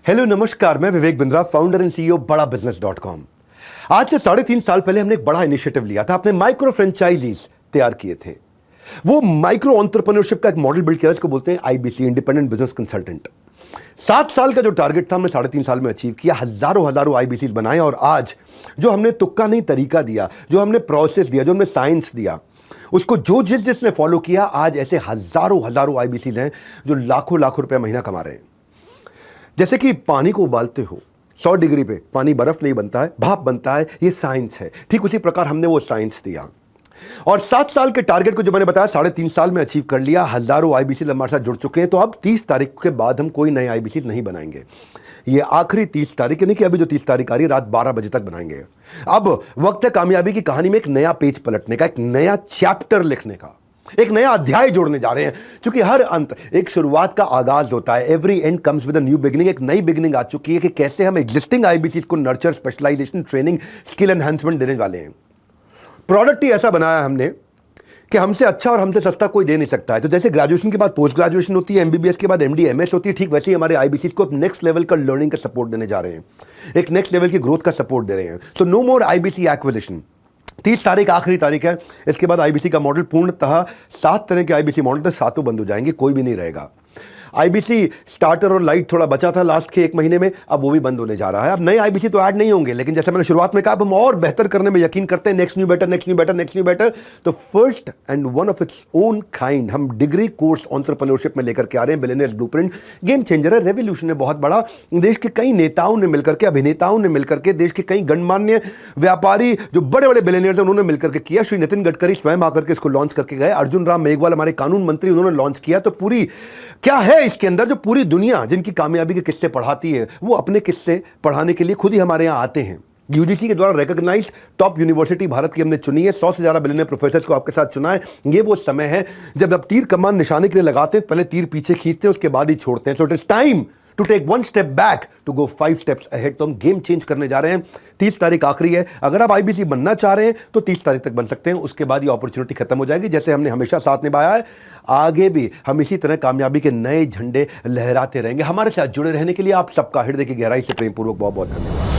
Hello नमस्कार, मैं Vivek Bindra, founder and CEO बड़ा बिजनेस.com। आज से 3.5 साल पहले हमने एक बड़ा इनिशिएटिव लिया था। अपने माइक्रो फ्रेंचाइजीज तैयार किए थे। वो माइक्रो एंटरप्रेन्योरशिप का एक मॉडल बिल्ड किया, इसको बोलते हैं आईबीसी, इंडिपेंडेंट बिजनेस कंसल्टेंट। 7 साल का जो टारगेट था हमने 3.5 साल में अचीव किया। हजारों आईबीसी बनाए और आज जो हमने तुक्का नहीं तरीका दिया, जो हमने प्रोसेस दिया, जो हमने साइंस दिया, उसको जो जिसने फॉलो किया, आज ऐसे हजारों आईबीसी हैं जो लाखों रुपए महीना कमा रहे हैं। जैसे कि पानी को उबालते हो 100 डिग्री पे, पानी बर्फ नहीं बनता है, भाप बनता है, ये साइंस है। ठीक उसी प्रकार हमने वो साइंस दिया और 7 साल के टारगेट को जो मैंने बताया 3.5 साल में अचीव कर लिया। हजारों आईबीसी हमारे साथ जुड़ चुके हैं। तो अब 30 तारीख के बाद हम कोई नए आईबीसी नहीं बनाएंगे। ये आखिरी 30 तारीख, यानी कि अभी जो 30 तारीख आ रही है, रात 12 बजे तक बनाएंगे। अब वक्त है कामयाबी की कहानी में एक नया पेज पलटने का, एक नया चैप्टर लिखने का, एक नया अध्याय जोड़ने जा रहे हैं। क्योंकि हर अंत एक शुरुआत का आगाज होता है। Every end comes with a new beginning. एक नई बिगिनिंग आ चुकी है कि कैसे हम एग्जिस्टिंग आईबीसी को nurture, specialisation, training, skill enhancement देने वाले हैं। प्रोडक्ट ही ऐसा बनाया हमने कि हमसे अच्छा और हमसे सस्ता कोई दे नहीं सकता है। तो जैसे ग्रेजुएशन के बाद पोस्ट ग्रेजुएशन होती है, एमबीबीएस के बाद एमडी एमएस होती है, ठीक वैसे ही हमारे आईबीसी को नेक्स्ट लेवल का लर्निंग का सपोर्ट देने जा रहे हैं, एक नेक्स्ट लेवल की ग्रोथ का सपोर्ट दे रहे हैं। सो नो मोर आईबीसी एक्विजिशन। 30 तारीख आखिरी तारीख है। इसके बाद आईबीसी का मॉडल पूर्णतः 7 तरह के आईबीसी मॉडल थे, 7 बंद हो जाएंगे, कोई भी नहीं रहेगा। आईबीसी स्टार्टर और लाइट थोड़ा बचा था लास्ट के 1 महीने में, अब वो भी बंद होने जा रहा है। अब नए आईबीसी तो ऐड नहीं होंगे, लेकिन जैसे मैंने शुरुआत में कहा, अब हम और बेहतर करने में यकीन करते हैं। Next new better, next new better, next new better. तो first and one of its own kind हम डिग्री कोर्स एंटरप्रेन्योरशिप में लेकर के आ रहे हैं। बिलियनियर्स ब्लूप्रिंट गेम चेंजर है, रेवोल्यूशन है बहुत बड़ा। देश के कई नेताओं ने मिलकर के, अभिनेताओं ने मिलकर के, देश के कई गणमान्य व्यापारी जो बड़े बड़े बिलियनियर्स हैं, उन्होंने मिलकर के किया। श्री नितिन गडकरी स्वयं आकर के इसको लॉन्च करके गए। अर्जुन राम मेघवाल हमारे कानून मंत्री, उन्होंने लॉन्च किया। तो पूरी क्या है इसके अंदर, जो पूरी दुनिया जिनकी कामयाबी के किस्से पढ़ाती है, वो अपने किस्से पढ़ाने के लिए खुद ही हमारे यहां आते हैं। यूजीसी के द्वारा रिकॉग्नाइज्ड टॉप यूनिवर्सिटी भारत की हमने चुनी है। 100 से ज्यादा बिलियनियर प्रोफेसर्स को आपके साथ चुना है। ये वो समय है जब आप तीर कमान निशाने के लिए लगाते हैं, पहले तीर पीछे खींचते हैं, उसके बाद ही छोड़ते हैं। So it is time to take 1 step back to go 5 steps ahead. तो हम गेम चेंज करने जा रहे हैं। 30 तारीख आखिरी है। अगर आप आईबीसी बनना चाह रहे हैं तो 30 तारीख तक बन सकते हैं। उसके बाद ये अपॉर्चुनिटी खत्म हो जाएगी। जैसे हमने हमेशा साथ निभाया है, आगे भी हम इसी तरह कामयाबी के नए झंडे लहराते रहेंगे। हमारे साथ जुड़े रहने के लिए आप सबका हृदय की गहराई से प्रेमपूर्वक बहुत बहुत धन्यवाद।